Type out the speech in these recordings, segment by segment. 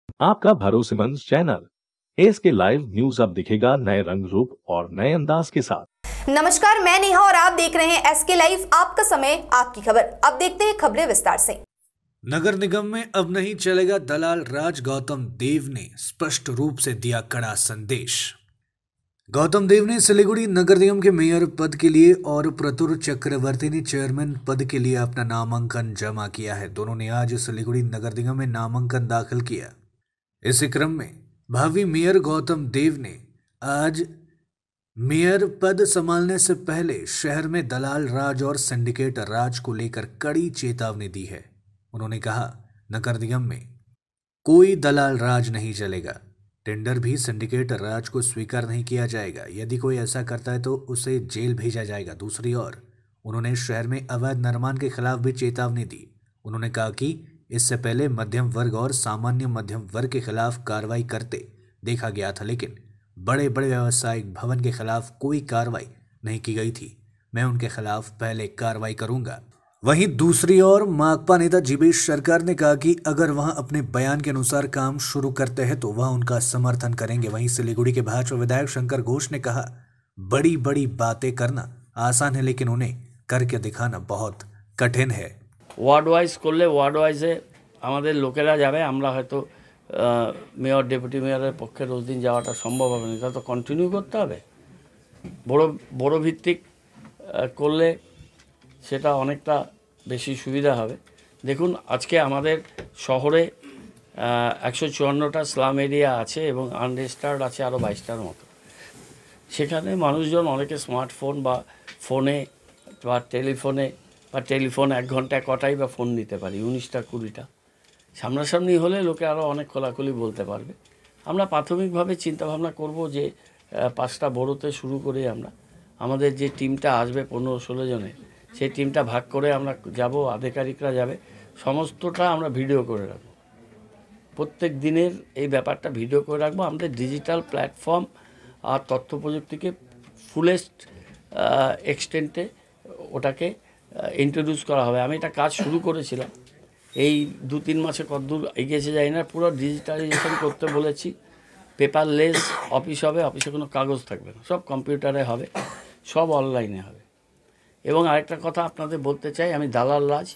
आपका भरोसेमंद channel S के लाइव न्यूज अब दिखेगा नए रंग रूप और नए अंदाज के साथ। नमस्कार, मैं नेहा और आप देख रहे हैं एसके लाइव, आपका समय आपकी खबर। अब देखते हैं खबरें विस्तार से। नगर निगम में अब नहीं चलेगा दलाल राज, गौतम देव ने स्पष्ट रूप से दिया कड़ा संदेश। गौतम देव ने सिलीगुड़ी नगर निगम के मेयर पद के लिए और प्रतुर चक्रवर्ती ने चेयरमैन पद के लिए अपना नामांकन जमा किया है। दोनों ने आज सिलीगुड़ी नगर निगम में नामांकन दाखिल किया। इसी क्रम में भावी मेयर गौतम देव ने आज मेयर पद संभालने से पहले शहर में दलाल राज और सिंडिकेट राज को लेकर कड़ी चेतावनी दी है। उन्होंने कहा, नगर निगम में कोई दलाल राज नहीं चलेगा, टेंडर भी सिंडिकेट राज को स्वीकार नहीं किया जाएगा। यदि कोई ऐसा करता है तो उसे जेल भेजा जाएगा। दूसरी ओर उन्होंने शहर में अवैध निर्माण के खिलाफ भी चेतावनी दी। उन्होंने कहा कि इससे पहले मध्यम वर्ग और सामान्य मध्यम वर्ग के खिलाफ कार्रवाई करते देखा गया था, लेकिन बड़े बड़े व्यावसायिक भवन के खिलाफ कोई कार्रवाई नहीं की गई थी। मैं उनके खिलाफ पहले कार्रवाई करूंगा। वहीं दूसरी ओर माकपा नेता जीवेश सरकार ने कहा कि अगर वह अपने बयान के अनुसार काम शुरू करते हैं तो वह उनका समर्थन करेंगे। वहीं सिलीगुड़ी के भाजपा विधायक शंकर घोष ने कहा, बड़ी बड़ी बातें करना आसान है, लेकिन उन्हें करके दिखाना बहुत कठिन है। ওয়ার্ড ওয়াইজ করলে ওয়ার্ড ওয়াইজে আমাদের লোকেরা যাবে, আমরা হয়তো মেয়র ডেপুটি মেয়রের পক্ষে রোজ দিন যাওয়াটা সম্ভব হবে না, এটা তো কন্টিনিউ করতে হবে। বড় ভিত্তিক করলে সেটা অনেকটা বেশি সুবিধা হবে। দেখুন, আজকে আমাদের শহরে 154টা স্লাম এরিয়া আছে এবং আনরেজিস্টার্ড আছে আরও 22টার মতো। সেখানে মানুষজন অনেকে স্মার্টফোন বা ফোনে বা টেলিফোন 1 ঘন্টায় কটাই বা ফোন নিতে পারি, 19টা 20টা। সামনাসামনি হলে লোকে আরও অনেক খোলাখুলি বলতে পারবে। আমরা প্রাথমিকভাবে চিন্তাভাবনা করব যে 5টা বড়োতে শুরু করে আমাদের যে টিমটা আসবে 15-16 জনের, সেই টিমটা ভাগ করে আমরা যাব, আধিকারিকরা যাবে, সমস্তটা আমরা ভিডিও করে রাখবো। প্রত্যেক দিনের এই ব্যাপারটা ভিডিও করে রাখবো। আমাদের ডিজিটাল প্ল্যাটফর্ম আর তথ্য প্রযুক্তিকে ফুলেস্ট এক্সটেন্টে ওটাকে ইন্ট্রোডিউস করা হবে। আমি এটা কাজ শুরু করেছিলাম, এই 2-3 মাসে কতদূর এগিয়েছে যাই না। পুরো ডিজিটালাইজেশন করতে বলেছি। পেপারলেস অফিস হবে, অফিসে কোনো কাগজ থাকবে না, সব কম্পিউটারে হবে, সব অনলাইনে হবে। এবং আরেকটা কথা আপনাদের বলতে চাই, আমি দালাল রাজ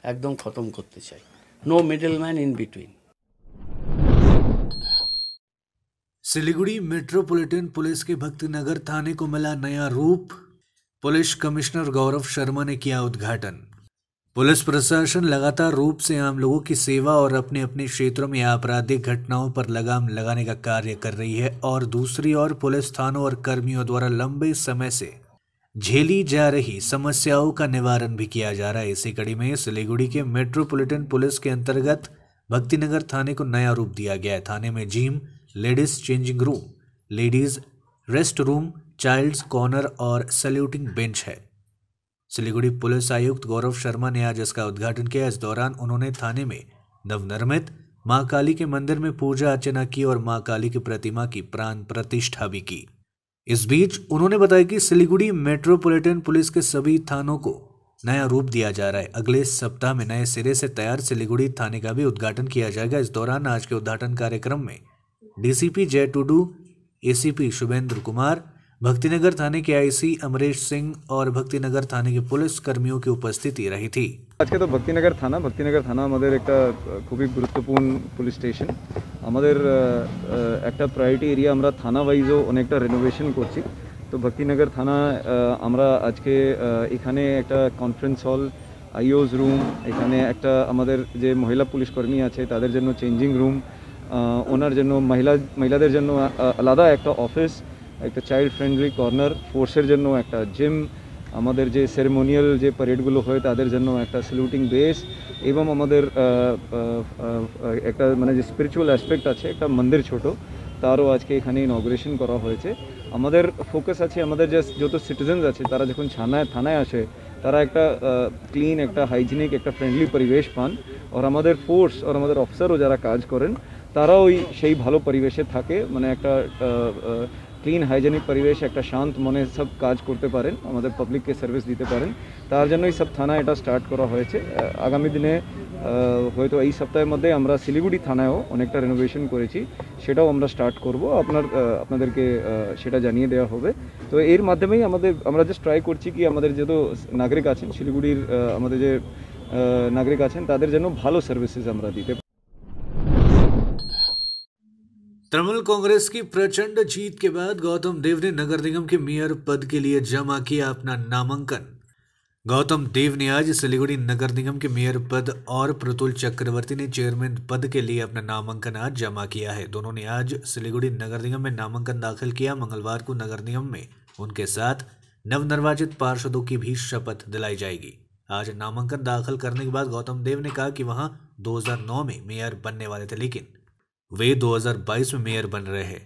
একদম খতম করতে চাই। No middleman in between. Siliguri metropolitan police के भक्तिनगर थाने को मिला नया रूप। पुलिस कमिश्नर गौरव शर्मा ने किया उद्घाटन। पुलिस प्रशासन लगातार रूप से आम लोगों की सेवा और अपने अपने क्षेत्रों में आपराधिक घटनाओं पर लगाम लगाने का कार्य कर रही है, और दूसरी ओर पुलिस थानों और कर्मियों द्वारा लंबे समय से झेली जा रही समस्याओं का निवारण भी किया जा रहा है। इसी कड़ी में सिलीगुड़ी के मेट्रोपॉलिटन पुलिस के अंतर्गत भक्तिनगर थाने को नया रूप दिया गया है। थाने में gym, ladies changing room, ladies rest room, childs corner और सैल्यूटिंग बेंच है। सिलीगुड़ी पुलिस आयुक्त गौरव शर्मा ने आज इसका उद्घाटन किया। इस दौरान उन्होंने थाने में नवनिर्मित मां काली के मंदिर में पूजा अर्चना की और मां काली की प्रतिमा की प्राण प्रतिष्ठा भी की। इस बीच उन्होंने बताया कि सिलीगुड़ी मेट्रोपॉलिटन पुलिस के सभी थानों को नया रूप दिया जा रहा है। अगले सप्ताह में नए सिरे से तैयार सिलीगुड़ी थाने का भी उद्घाटन किया जाएगा। इस दौरान आज के उद्घाटन कार्यक्रम में डीसीपी जय टुडू, एसीपी शुभेंद्र कुमार, भक्तिनगर थाने के आईसी अमरेश सिंह और भक्तिनगर थाने के पुलिस कर्मियों की उपस्थिति रही थी। आज के तो भक्तिनगर थाना हमारे एक खूब गुरुत्वपूर्ण पुलिस स्टेशन। हमारे एक प्रायोरिटी एरिया हमारा थाना वाइजो अनेकटा रेनोवेशन करছি। तो भक्तिनगर थाना আমরা আজকে এখানে একটা কনফারেন্স হল, আইওস রুম, এখানে একটা আমাদের যে মহিলা পুলিশ কর্মী আছে তাদের জন্য চেঞ্জিং রুম, ওনার জন্য মহিলাদের জন্য আলাদা একটা অফিস, একটা চাইল্ড ফ্রেন্ডলি কর্নার, ফোর্সের জন্য একটা জিম, আমাদের যে সেরেমোনিয়াল যে প্যারেডগুলো হয় তাদের জন্য একটা স্যালুটিং বেস, এবং আমাদের একটা মানে যে স্পিরিচুয়াল অ্যাসপেক্ট আছে একটা মন্দির ছোট, তারও আজকে এখানে ইনঅগ্রেশন করা হয়েছে। আমাদের ফোকাস আছে আমাদের যে যত সিটিজেন্স আছে তারা যখন থানায় আসে তারা একটা ক্লিন, একটা হাইজিনিক, একটা ফ্রেন্ডলি পরিবেশ পান, আর আমাদের ফোর্স আর আমাদের অফিসারও যারা কাজ করেন তারাও সেই ভালো পরিবেশে থাকে, মানে একটা ক্লিন হাইজেনিক পরিবেশ, একটা শান্ত মনে সব কাজ করতে পারেন, আমাদের পাবলিককে সার্ভিস দিতে পারেন। তার জন্যই সব থানা এটা স্টার্ট করা হয়েছে। আগামী দিনে হয়তো এই সপ্তাহের মধ্যে আমরা শিলিগুড়ি থানায়ও অনেকটা রেনোভেশন করেছি, সেটাও আমরা স্টার্ট করব, আপনাদেরকে সেটা জানিয়ে দেওয়া হবে। তো এর মাধ্যমেই আমরা জাস্ট ট্রাই করছি কি আমাদের যেহেতু নাগরিক আছেন শিলিগুড়ির, আমাদের যে নাগরিক আছেন তাদের জন্য ভালো সার্ভিসেস আমরা দিতে। तृणमूल कांग्रेस की प्रचंड जीत के बाद गौतम देव ने नगर निगम के मेयर पद के लिए जमा किया अपना नामांकन। गौतम देव ने आज सिलीगुड़ी नगर निगम के मेयर पद और प्रतुल चक्रवर्ती ने चेयरमैन पद के लिए अपना नामांकन आज जमा किया है। दोनों ने आज सिलीगुड़ी नगर निगम में नामांकन दाखिल किया। मंगलवार को नगर निगम में उनके साथ नवनिर्वाचित पार्षदों की भी शपथ दिलाई जाएगी। आज नामांकन दाखिल करने के बाद गौतम देव ने कहा कि वहां 2009 में मेयर बनने वाले थे, लेकिन वे 2022 में मेयर बन रहे हैं।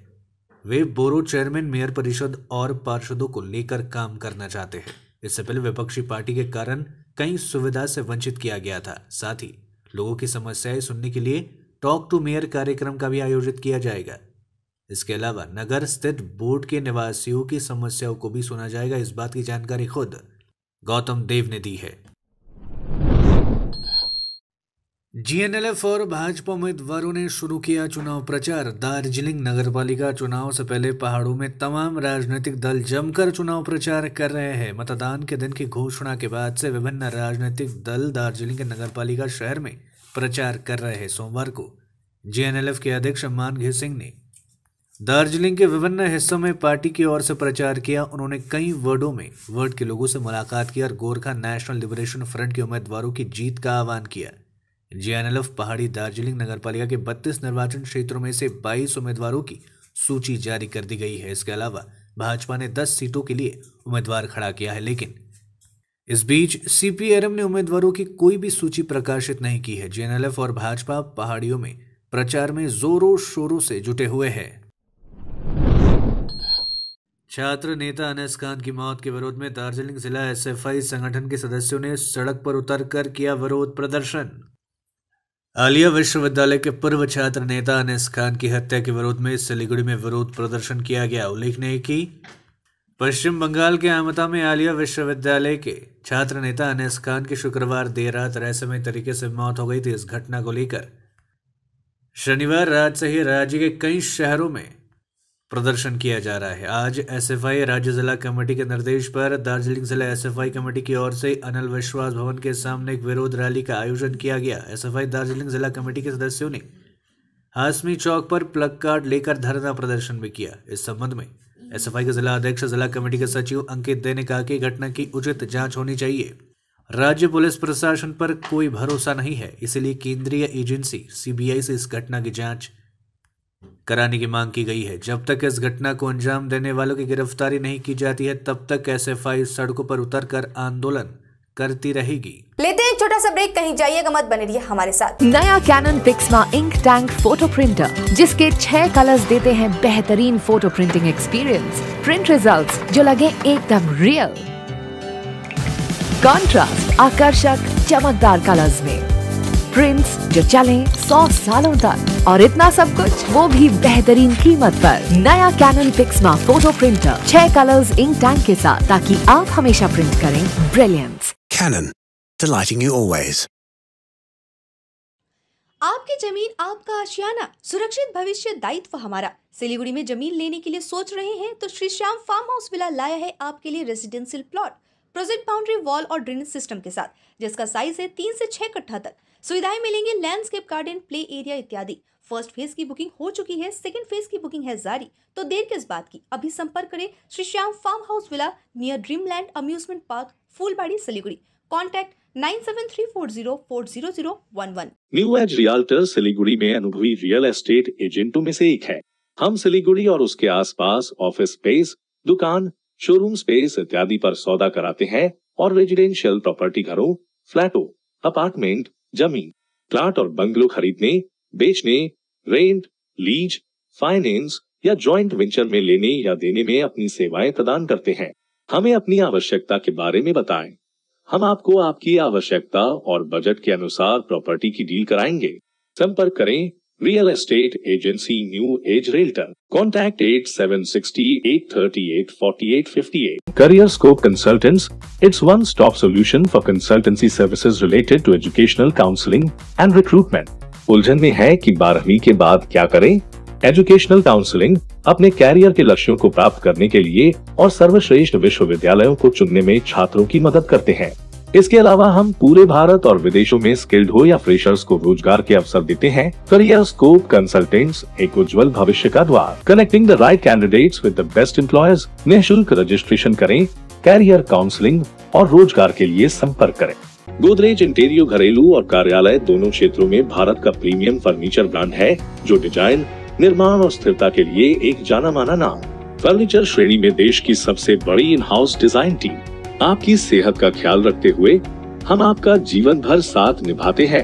वे बोरो चेयरमैन, मेयर परिषद और पार्षदों को लेकर काम करना चाहते हैं। इससे पहले विपक्षी पार्टी के कारण कई सुविधा से वंचित किया गया था। साथ ही लोगों की समस्याएं सुनने के लिए टॉक टू मेयर कार्यक्रम का भी आयोजित किया जाएगा। इसके अलावा नगर स्थित बोर्ड के निवासियों की समस्याओं को भी सुना जाएगा। इस बात की जानकारी खुद गौतम देव ने दी है। जीएनएलएफ और भाजपा उम्मीदवारों ने शुरू किया चुनाव प्रचार। दार्जिलिंग नगरपालिका चुनाव से पहले पहाड़ों में तमाम राजनीतिक दल जमकर चुनाव प्रचार कर रहे हैं। मतदान के दिन की घोषणा के बाद से विभिन्न राजनीतिक दल दार्जिलिंग के नगरपालिका शहर में प्रचार कर रहे हैं। सोमवार को जीएनएलएफ के अध्यक्ष मानघे सिंह ने दार्जिलिंग के विभिन्न हिस्सों में पार्टी की ओर से प्रचार किया। उन्होंने कई वार्डों में वार्ड के लोगों से मुलाकात की और गोरखा नेशनल लिबरेशन फ्रंट के उम्मीदवारों की जीत का आह्वान किया। जीएनएलएफ पहाड़ी दार्जिलिंग नगरपालिका के 32 निर्वाचन क्षेत्रों में से 22 उम्मीदवारों की सूची जारी कर दी गई है। इसके अलावा भाजपा ने 10 सीटों के लिए उम्मीदवार खड़ा किया है, लेकिन इस बीच सीपीआरएम ने उम्मीदवारों की कोई भी सूची प्रकाशित नहीं की है। जीएनएलएफ और भाजपा पहाड़ियों में प्रचार में जोरों शोरों से जुटे हुए हैं। छात्र नेता अनस खान की मौत के विरोध में दार्जिलिंग जिला एसएफआई संगठन के सदस्यों ने सड़क पर उतरकर किया विरोध प्रदर्शन। आलिया विश्वविद्यालय के पूर्व छात्र नेता अनस खान की हत्या के विरोध में सिलीगुड़ी में विरोध प्रदर्शन किया गया। उल्लेखनीय है कि पश्चिम बंगाल के आमता में आलिया विश्वविद्यालय के छात्र नेता अनस खान की शुक्रवार देर रात रहस्यमय तरीके से मौत हो गई थी। इस घटना को लेकर शनिवार रात से ही राज्य के कई शहरों में प्रदर्शन किया जा रहा है। आज एसएफआई राज्य जिला कमेटी के निर्देश पर दार्जिलिंग जिला एसएफआई कमेटी की ओर से अनल विश्वास भवन के सामने एक विरोध रैली का आयोजन किया गया। एसएफआई दार्जिलिंग जिला कमेटी के सदस्यों ने हाशमी चौक पर प्लग कार्ड लेकर धरना प्रदर्शन भी किया। इस संबंध में एसएफआई के जिला अध्यक्ष जिला कमेटी के सचिव अंकित दे ने कहा कि घटना की उचित जांच होनी चाहिए। राज्य पुलिस प्रशासन पर कोई भरोसा नहीं है, इसलिए केंद्रीय एजेंसी सीबीआई से इस घटना की जांच कराने की मांग की गई है। जब तक इस घटना को अंजाम देने वालों की गिरफ्तारी नहीं की जाती है, तब तक एसएफआई सड़कों पर उतरकर आंदोलन करती रहेगी। लेते हैं एक छोटा सा ब्रेक, कहीं जाइएगा मत, बने रहिए हमारे साथ। नया Canon Pixma ink tank photo printer, जिसके 6 कलर्स देते हैं बेहतरीन photo printing experience. Print results जो लगे एकदम रियल, कंट्रास्ट आकर्षक चमकदार कलर्स में, प्रिंट्स जो चले 100 सालों तक, और इतना सब कुछ वो भी बेहतरीन कीमत पर। नया Canon Pixma photo printer 6 colours ink tank के साथ, ताकि आप हमेशा प्रिंट करें brilliance. Canon, delighting you always. आपकी जमीन आपका आशियाना, सुरक्षित भविष्य दायित्व हमारा। सिलीगुड़ी में जमीन लेने के लिए सोच रहे हैं तो Shri Shyam farm house villa लाया है आपके लिए residential plot, project boundary wall और ड्रेनेज सिस्टम के साथ, जिसका साइज है 3 से 6 कट्ठा तक। सुविधाएं मिलेंगी लैंडस्केप गार्डन, प्ले एरिया इत्यादि। फर्स्ट फेज की बुकिंग हो चुकी है, सेकंड फेज की बुकिंग है जारी। तो देर किस बात की, अभी संपर्क करें Shri Shyam farm house villa near Dreamland amusement park, Phulbari, Siliguri. Contact 9734040011। New age realtor Siliguri में अनुभवी रियल एस्टेट एजेंटों में से एक है। हम सिलीगुड़ी और उसके आसपास ऑफिस स्पेस, दुकान, शोरूम स्पेस इत्यादि पर सौदा कराते हैं और रेजिडेंशियल प्रॉपर्टी घरों, फ्लैटों, अपार्टमेंट, जमीन, प्लाट और बंगलो खरीदने, बेचने, रेंट, लीज, फाइनेंस या जॉइंट वेंचर में लेने या देने में अपनी सेवाएं प्रदान करते हैं। हमें अपनी आवश्यकता के बारे में बताएं। हम आपको आपकी आवश्यकता और बजट के अनुसार प्रॉपर्टी की डील कराएंगे। संपर्क करें Real Estate Agency New Age Realtor. Contact 8760-838-4858. Career Scope Consultants. It's one-stop solution for consultancy services related to educational counseling and recruitment. उलझन में है कि 12वीं के बाद क्या करें? एजुकेशनल काउंसलिंग अपने कैरियर के लक्ष्यों को प्राप्त करने के लिए और सर्वश्रेष्ठ विश्वविद्यालयों को चुनने में छात्रों की मदद करते हैं। इसके अलावा हम पूरे भारत और विदेशों में स्किल्ड हो या फ्रेशर्स को रोजगार के अवसर देते हैं। करियर स्कोप कंसल्टेंट्स, एक उज्जवल भविष्य का द्वार। Connecting the right candidates with the best employers. निःशुल्क रजिस्ट्रेशन करें। कैरियर काउंसलिंग और रोजगार के लिए संपर्क करें। गोदरेज इंटीरियो घरेलू और कार्यालय दोनों क्षेत्रों में भारत का प्रीमियम फर्नीचर ब्रांड है, जो डिजाइन, निर्माण और स्थिरता के लिए एक जाना माना नाम। फर्नीचर श्रेणी में देश की सबसे बड़ी इन हाउस डिजाइन टीम। आपकी सेहत का ख्याल रखते हुए हम आपका जीवन भर साथ निभाते हैं,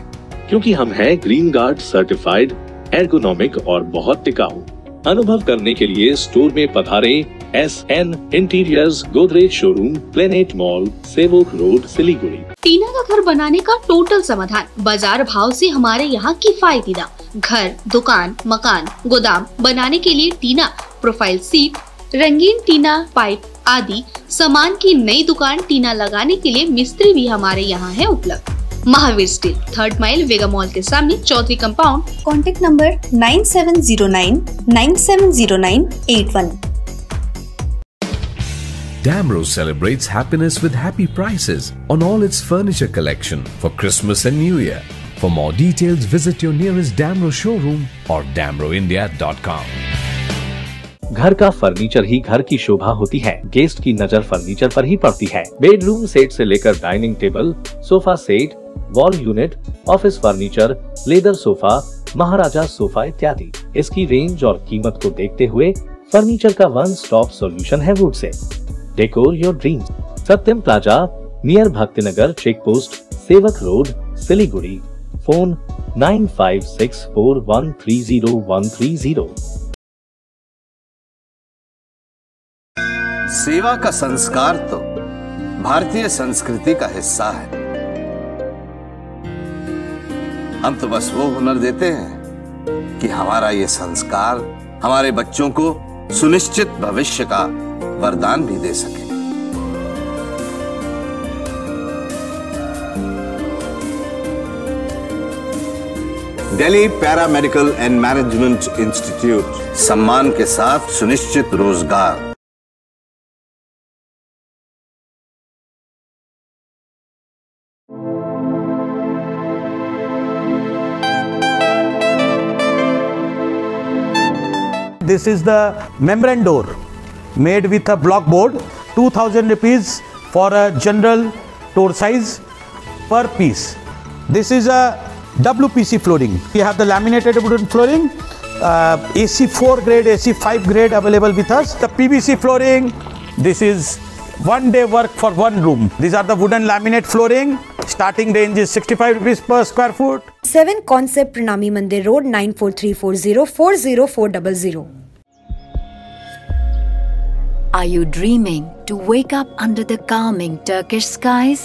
क्योंकि हम हैं ग्रीन गार्ड सर्टिफाइड, एर्गोनॉमिक और बहुत टिकाऊ। अनुभव करने के लिए स्टोर में पधारें। SN interiors, Godrej showroom, planet mall, सेवक रोड, सिलीगुड़ी। टीना का घर बनाने का टोटल समाधान, बाजार भाव से हमारे यहाँ किफायती दाम। घर, दुकान, मकान, गोदाम बनाने के लिए टीना, प्रोफाइल सीट, रंगीन टीना, पाइप आदि सामान की नई दुकान टीना लगाने के लिए मिस्त्री भी हमारे यहाँ है उपलब्ध। Mahavir steel, 3rd mile, Vega mall के सामने, Chaudhary compound. Contact number 9709970981। Damro celebrates happiness with happy prices on all its furniture collection for Christmas and New Year. For more details, visit your nearest Damro showroom or damroindia.com. घर का furniture ही घर की शोभा होती है। Guest की नजर furniture पर ही पड़ती है। बेडरूम सेट से लेकर dining table, sofa set, wall unit, office furniture, leather sofa, Maharaja sofa इत्यादि। इसकी रेंज और कीमत को देखते हुए फर्नीचर का वन स्टॉप सॉल्यूशन है वुड से। Decor your dreams. Satyam plaza, near Bhaktinagar check post, Sevoke road, Siliguri. Phone 9564130130। सेवा का संस्कार तो भारतीय संस्कृति का हिस्सा है। हम तो बस वो हुनर देते हैं कि हमारा ये संस्कार हमारे बच्चों को सुनिश्चित भविष्य का वरदान भी दे सके। Delhi paramedical and management institute, सम्मान के साथ सुनिश्चित रोजगार। This is the membrane door made with a block board, 2000 rupees for a general door size per piece. This is a WPC flooring. We have the laminated wooden flooring, AC4 grade, AC5 grade available with us. The PVC flooring, this is one day work for one room. These are the wooden laminate flooring. Starting range is 65 rupees per square foot. 7 Concept Pranami Mandir Road 9434040400. Are you dreaming to wake up under the calming Turkish skies?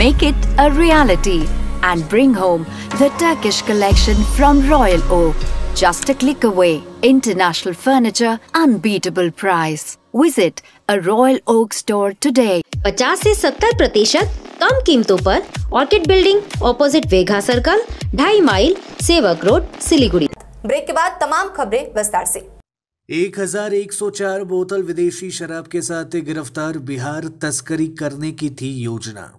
Make it a reality and bring home the Turkish collection from Royal Oak. Just a click away. International furniture, unbeatable price. Visit a Royal Oak store today. 50 से 70% कम कीमतों पर orchid building, opposite वेगा circle, 2.5 mile, सेवक road, Siliguri. Break के बाद तमाम खबरें विस्तार से। 1104 बोतल विदेशी शराब के साथ गिरफ्तार, बिहार तस्करी करने की थी योजना।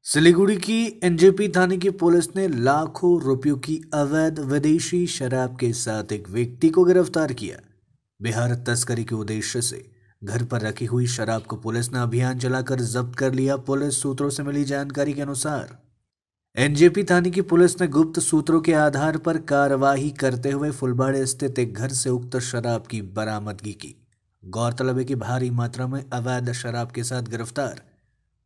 सिलीगुड़ी की एनजेपी थाने की पुलिस ने लाखों रुपयों की अवैध विदेशी शराब के साथ एक व्यक्ति को गिरफ्तार किया। बिहार तस्करी के उद्देश्य से घर पर रखी हुई शराब को पुलिस ने अभियान चलाकर जब्त कर लिया। पुलिस सूत्रों से मिली जानकारी के अनुसार एनजेपी थाने की पुलिस ने गुप्त सूत्रों के आधार पर कार्रवाई करते हुए फुलबाड़े स्थित एक घर से उक्त शराब की बरामदगी की। गौरतलब है कि भारी मात्रा में अवैध शराब के साथ गिरफ्तार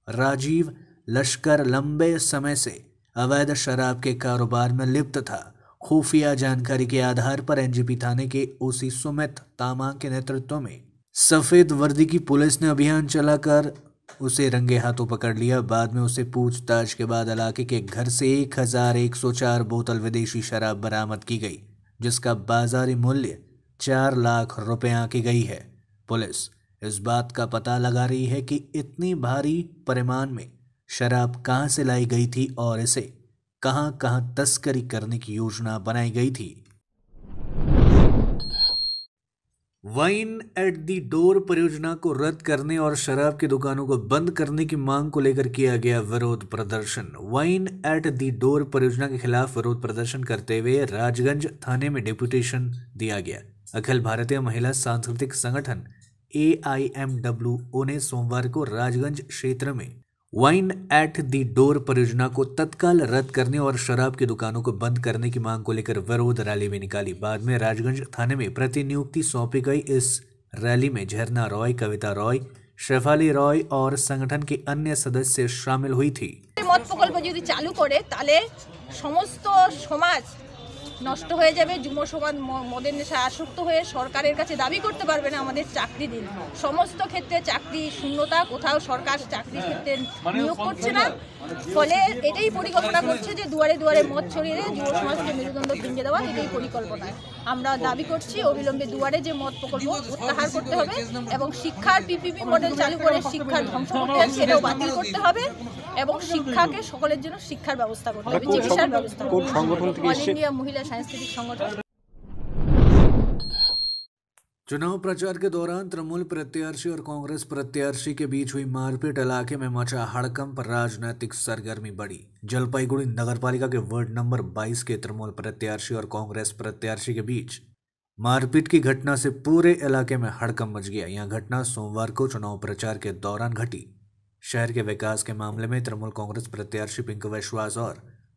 राजीव लश्कर लंबे समय से अवैध शराब के कारोबार में लिप्त था। खुफिया जानकारी के आधार पर एनजेपी थाने के ओसी सुमित तामांग के नेतृत्व में सफेद वर्दी की पुलिस ने अभियान चलाकर उसे रंगे हाथों पकड़ लिया। बाद में उसे पूछताछ के बाद इलाके के घर से 1104 बोतल विदेशी शराब बरामद की गई, जिसका बाजारी मूल्य 4 लाख रुपए आंकी गई है। पुलिस इस बात का पता लगा रही है कि इतनी भारी परिमाण में शराब कहां से लाई गई थी और इसे कहां कहां तस्करी करने की योजना बनाई गई थी। वाइन एट दी डोर परियोजना को रद्द करने और शराब की दुकानों को बंद करने की मांग को लेकर किया गया विरोध प्रदर्शन। वाइन एट दी डोर परियोजना के खिलाफ विरोध प्रदर्शन करते हुए राजगंज थाने में डेपुटेशन दिया गया। अखिल भारतीय महिला सांस्कृतिक संगठन AIMWO ने सोमवार को राजगंज क्षेत्र में वाइन एट दी डोर परियोजना को तत्काल रद्द करने और शराब की दुकानों को बंद करने की मांग को लेकर विरोध रैली भी निकाली। बाद में राजगंज थाने में प्रतिनियुक्ति सौंपी गई। इस रैली में झरना रॉय, कविता रॉय, शेफाली रॉय और संगठन के अन्य सदस्य शामिल हुई थी। मद प्रकल्प यदि चालू करे ताले समस्त समाज नष्ट হয়ে যাবে। যুব সমাজ মদের নেশায় আসক্ত হয়ে সরকারের কাছে দাবি করতে পারবে না আমাদের চাকরি দিন। সমস্ত ক্ষেত্রে চাকরি শূন্যতা, কোথাও সরকার চাকরির ক্ষেত্রে নিয়োগ করছে না। ফলে এটাই পরিকল্পনা করছে যে দুয়ারে দুয়ারে মদ ছড়িয়ে যুব সমাজকে মেরুদণ্ড ভেঙে দেওয়া, এটাই পরিকল্পনা। আমরা দাবি করছি অবিলম্বে দুয়ারে যে মদ প্রকল্প প্রত্যাহার করতে হবে এবং শিক্ষার PPP মডেল চালু করে শিক্ষার ধ্বংস করতে হবে সেটাও বাতিল করতে হবে এবং শিক্ষাকে সকলের জন্য শিক্ষার ব্যবস্থা করতে হবে, চিকিৎসার ব্যবস্থা করতে হবে। অল इंडिया महिला सांस्कृतिक संगठन। चुनाव प्रचार के दौरान तृणमूल प्रत्याशी और कांग्रेस प्रत्याशी के बीच हुई मारपीट, इलाके में मचा हड़कंप, राजनीतिक सरगर्मी बढ़ी। जलपाईगुड़ी नगरपालिका के वार्ड नंबर 22 के तृणमूल प्रत्याशी और कांग्रेस प्रत्याशी के बीच मारपीट की घटना से पूरे इलाके में हड़कंप मच गया। यह घटना सोमवार को चुनाव प्रचार के दौरान घटी। शहर के विकास के मामले में तृणमूल कांग्रेस प्रत्याशी पिंकू विश्वास और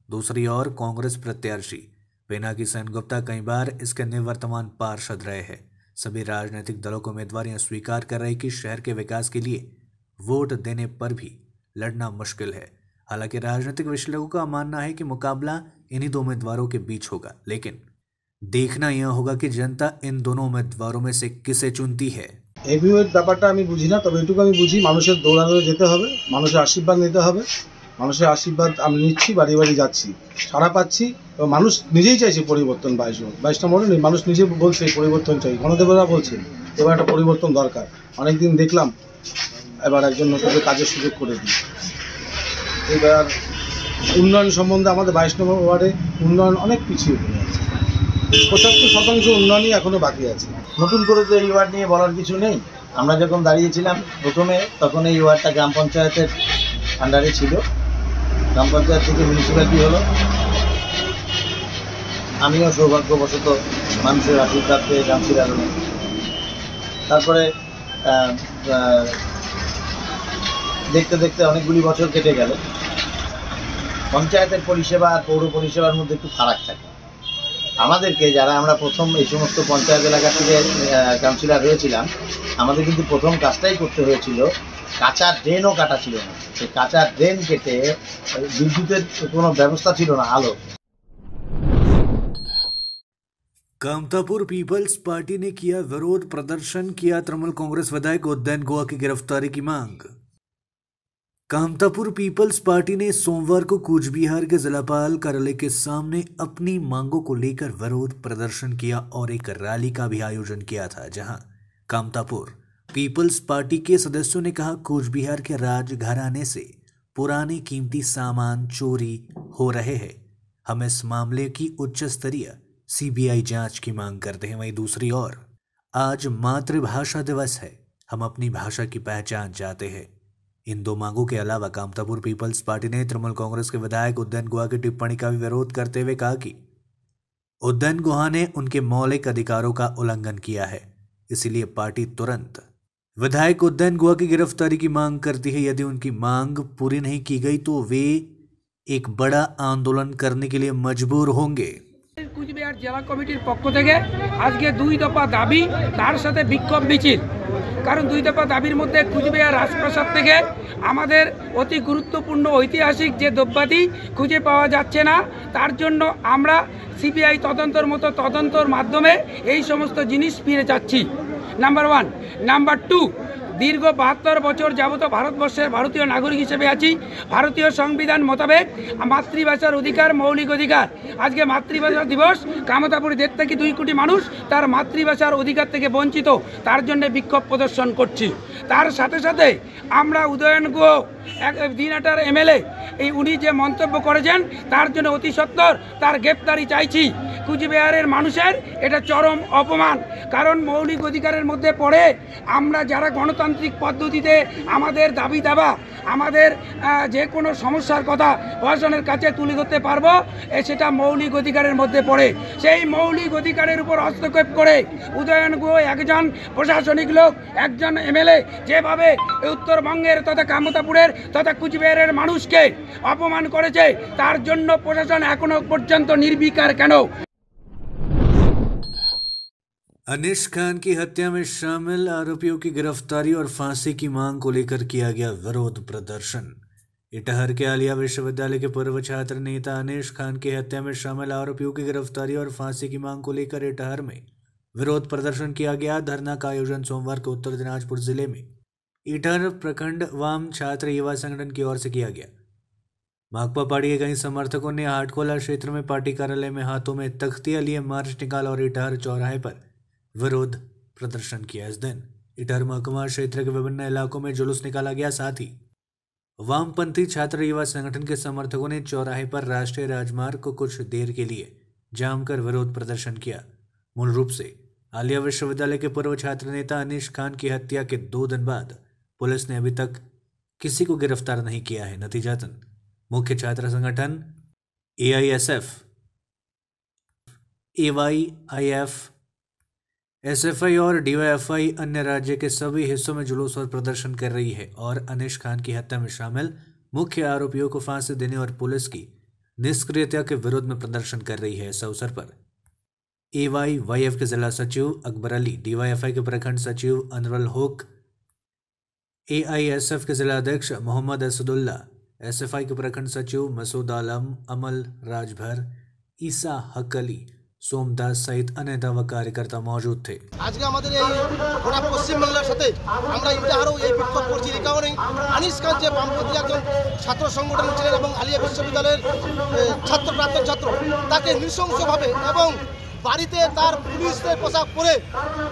दूसरी ओर कांग्रेस प्रत्याशी पिनाकी सेनगुप्ता कई बार इसके निवर्तमान पार्षद रहे हैं। सभी राजनीतिक दलों को उम्मीदवार यह स्वीकार कर रहे कि शहर के विकास के लिए वोट देने पर भी लड़ना मुश्किल है। हालांकि राजनीतिक विश्लेषकों का मानना है कि मुकाबला इन्हीं दो उम्मीदवारों के बीच होगा, लेकिन देखना यह होगा कि जनता इन दोनों उम्मीदवारों में से किसे चुनती है। এভিওয়ের ব্যাপারটা আমি বুঝি না, তবে এটুকু আমি বুঝি মানুষের দৌড়াদৌড়ে যেতে হবে, মানুষের আশীর্বাদ নিতে হবে। মানুষের আশীর্বাদ আমি নিচ্ছি, বাড়ি বাড়ি যাচ্ছি, সাড়া পাচ্ছি এবং মানুষ নিজেই চাইছে পরিবর্তন। 22টা মডেল মানুষ নিজে বলছে পরিবর্তন চাই, গণদেবরা বলছে এবার একটা পরিবর্তন দরকার। অনেকদিন দেখলাম, এবার একজন নতুনকে কাজের সুযোগ করে দিই। এবার উন্নয়ন সম্বন্ধে আমাদের 22 নম্বর ওয়ার্ডে উন্নয়ন অনেক পিছিয়ে পড়ে আছে। 75% উন্নয়নই এখনো বাকি আছে। নতুন করে তো এই ওয়ার্ড নিয়ে বলার কিছু নেই। আমরা যখন দাঁড়িয়েছিলাম প্রথমে, তখন এই ওয়ার্ডটা গ্রাম পঞ্চায়েতের আন্ডারে ছিল। গ্রাম পঞ্চায়েত থেকে মিউনিসিপ্যালিটি হলো। আমিও সৌভাগ্যবশত মানুষের আশীর্বাদ পেয়ে কাউন্সিলর হলাম। তারপরে দেখতে দেখতে অনেকগুলি বছর কেটে গেল। পঞ্চায়েতের পরিষেবা আর পৌর পরিষেবার মধ্যে একটু ফারাক থাকে। আমাদেরকে যারা আমরা প্রথম এই সমস্ত পঞ্চায়েত এলাকা থেকে কাউন্সিলর হয়েছিলাম, আমাদের কিন্তু প্রথম কাজটাই করতে হয়েছিল, কাঁচা ড্রেনও কাটা ছিল না। সেই কাঁচা ড্রেন কেটে বিদ্যুতের কোনো ব্যবস্থা ছিল না, আলো। कामतापुर पीपल्स पार्टी ने किया विरोध प्रदर्शन, किया तृणमूल कांग्रेस विधायक उदयन गुहा की गिरफ्तारी की मांग। कामतापुर पीपल्स पार्टी ने सोमवार को कूचबिहार के जिलापाल कार्यालय के सामने अपनी मांगों को लेकर विरोध प्रदर्शन किया और एक रैली का भी आयोजन किया था, जहां कामतापुर पीपल्स पार्टी के सदस्यों ने कहा, कूचबिहार के राजघराने से पुराने कीमती सामान चोरी हो रहे हैं। हम इस मामले की उच्च स्तरीय CBI जांच की मांग करते हैं। वहीं दूसरी ओर आज मातृभाषा दिवस है, हम अपनी भाषा की पहचान चाहते हैं। इन दो मांगों के अलावा कामतापुर पीपल्स पार्टी ने तृणमूल कांग्रेस के विधायक उदयन गुहा की टिप्पणी का भी विरोध करते हुए कहा कि उदयन गुहा ने उनके मौलिक अधिकारों का उल्लंघन किया है, इसलिए पार्टी तुरंत विधायक उदयन गुहा की गिरफ्तारी की मांग करती है। यदि उनकी मांग पूरी नहीं की गई तो वे एक बड़ा आंदोलन करने के लिए मजबूर होंगे। কুচবিহার জেলা কমিটির পক্ষ থেকে আজকে 2 দফা দাবি, তার সাথে বিক্ষোভ মিছিল। কারণ 2 দফা দাবির মধ্যে কুচবিহার রাজপ্রাসাদ থেকে আমাদের অতি গুরুত্বপূর্ণ ঐতিহাসিক যে দ্রব্যাদি খুঁজে পাওয়া যাচ্ছে না, তার জন্য আমরা CBI তদন্তের মতো তদন্তর মাধ্যমে এই সমস্ত জিনিস ফিরে যাচ্ছি। নাম্বার 1। নাম্বার 2, দীর্ঘ 72 বছর যাবত ভারতবর্ষের ভারতীয় নাগরিক হিসেবে আছি। ভারতীয় সংবিধান মোতাবেক মাতৃভাষার অধিকার মৌলিক অধিকার। আজকে মাতৃভাষা দিবস, কামতাপুরে 1.5 থেকে 2 কোটি মানুষ তার মাতৃভাষার অধিকার থেকে বঞ্চিত, তার জন্য বিক্ষোভ প্রদর্শন করছি। তার সাথে সাথে আমরা উদয়ন গুহ দিনহাটার এমএলএ উনি যে মন্তব্য করেছেন তার জন্য অতি সত্বর তার গ্রেপ্তারি চাইছি। কুচবিহারের মানুষের এটা চরম অপমান, কারণ মৌলিক অধিকারের মধ্যে পড়ে আমরা যারা গণতান্ত্রিক পদ্ধতিতে আমাদের দাবি দাবা, আমাদের যে কোনো সমস্যার কথা প্রশাসনের কাছে তুলে ধরতে পারবো, সেটা মৌলিক অধিকারের মধ্যে পড়ে। সেই মৌলিক অধিকারের উপর হস্তক্ষেপ করে উদয়ন গুহ একজন প্রশাসনিক লোক, একজন এমএলএ যেভাবে উত্তরবঙ্গের তথা কামতাপুরের তথা কুচবিহারের মানুষকে অপমান করেছে, তার জন্য প্রশাসন এখনো পর্যন্ত নির্বিকার কেন? अनीश खान की हत्या में शामिल आरोपियों की गिरफ्तारी और फांसी की मांग को लेकर किया गया विरोध प्रदर्शन। इटाहर के आलिया विश्वविद्यालय के पूर्व छात्र नेता अनीश खान की हत्या में शामिल आरोपियों की गिरफ्तारी और फांसी की मांग को लेकर इटाहर में विरोध प्रदर्शन किया गया। धरना का आयोजन सोमवार को उत्तर दिनाजपुर जिले में इटाहर प्रखंड वाम छात्र युवा संगठन की ओर से किया गया। माकपा पार्टी के कई समर्थकों ने हाटकोला क्षेत्र में पार्टी कार्यालय में हाथों में तख्तियां लिए मार्च निकाला और इटाहर चौराहे पर विरोध प्रदर्शन किया। इस दिन इटाहर महकुमा क्षेत्र के विभिन्न इलाकों में जुलूस निकाला गया। साथ ही वामपंथी छात्र युवा संगठन के समर्थकों ने चौराहे पर राष्ट्रीय राजमार्ग को कुछ देर के लिए जाम कर विरोध प्रदर्शन किया। मूल रूप से आलिया विश्वविद्यालय के पूर्व छात्र नेता अनीश खान की हत्या के 2 दिन बाद पुलिस ने अभी तक किसी को गिरफ्तार नहीं किया है। नतीजतन मुख्य छात्र संगठन AISF, AYIF, SFI और DYFI अन्य राज्य के सभी हिस्सों में जुलूस और प्रदर्शन कर रही है और अनीश खान की हत्या में शामिल मुख्य आरोपियों को फांसी देने और पुलिस की निष्क्रियता के विरोध में प्रदर्शन कर रही है। इस अवसर पर AYYF के जिला सचिव अकबर अली, DYFI के प्रखंड सचिव अनवल होक, AISF के जिला अध्यक्ष मोहम्मद असदुल्ला, SFI के प्रखंड सचिव मसूद आलम, अमल राजभर, ईसा हक अली, सोमदास सहित अन्य दावा कार्यकर्ता मौजूद थे। आज के हमारे गोटा पश्चिम बांगलार साथे আমরা ইটাহারও এই বিক্ষোভ করছি। এই কারণে আনিস খান যে বামপন্থী একজন ছাত্র সংগঠন ছিলেন এবং আলিয়া বিশ্ববিদ্যালয়ের ছাত্র প্রাক্তন ছাত্র, তাকে নৃশংসভাবে এবং বাড়িতে তার পুলিশের পোশাক পরে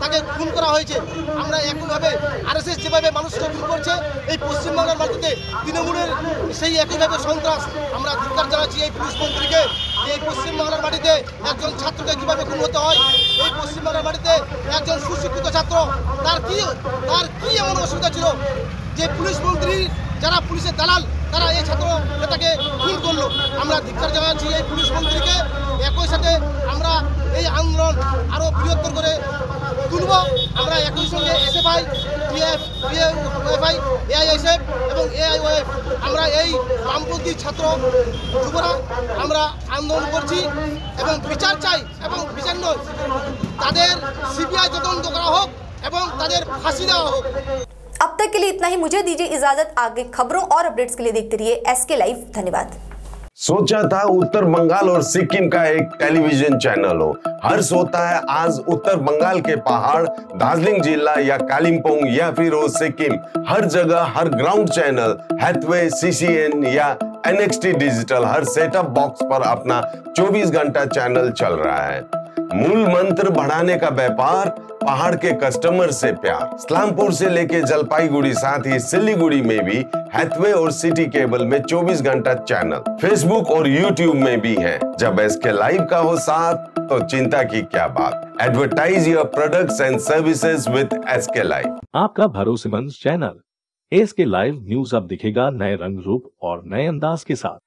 তাকে খুন করা হয়েছে। আমরা একইভাবে RSS যেভাবে মানুষকে খুন করছে, এই পশ্চিমবাংলার মাটিতে তৃণমূলের সেই একইভাবে সন্ত্রাস আমরা ধিক্কার জানাচ্ছি এই পুলিশ মন্ত্রীকে। এই পশ্চিমবাংলার মাটিতে একজন ছাত্রকে কীভাবে খুন হতে হয়, এই পশ্চিমবাংলার মাটিতে একজন সুশিক্ষিত ছাত্র তার কি এমন অসুবিধা ছিল যে পুলিশ মন্ত্রী যারা পুলিশের দালাল তারা এই ছাত্র নেতাকে খুন করলো। আমরা ধিক্কার জানাচ্ছি এই পুলিশ মন্ত্রীকে। একই সাথে আমরা এই আন্দোলন আরও বৃহত্তর করে তুলব। আমরা একই সঙ্গে SFI, DYFI, AISF এবং AIYF আমরা এই বামপন্থী ছাত্র যুবরা আমরা আন্দোলন করছি এবং বিচার চাই, এবং বিচার নয় তাদের CBI তদন্ত করা হোক এবং তাদের ফাঁসি দেওয়া হোক। अब तक के लिए इतना ही, मुझे दीजिए इजाजत। आगे खबरों और अपडेट्स के लिए देखते रहिए SK लाइव। धन्यवाद। सोचा था उत्तर बंगाल और सिक्किम का एक टेलीविजन चैनल हो। हर्ष होता है आज उत्तर बंगाल के पहाड़, दार्जिलिंग जिला या कालिम्पोंग या फिर हो सिक्किम, हर जगह हर ग्राउंड चैनल हैथवे, CCN या NXT डिजिटल हर सेटअप बॉक्स पर अपना 24 घंटा चैनल चल रहा है। मूल मंत्र बढ़ाने का व्यापार, पहाड़ के कस्टमर से प्यार। इस्लामपुर से लेके जलपाईगुड़ी साथ ही सिलीगुड़ी में भी हैथवे और सिटी केबल में 24 घंटा चैनल, फेसबुक और यूट्यूब में भी है। जब SK लाइव का हो साथ तो चिंता की क्या बात। Advertise your products and services with SK live. आपका भरोसेमंद चैनल SK लाइव न्यूज अब दिखेगा नए रंग रूप और नए अंदाज के साथ।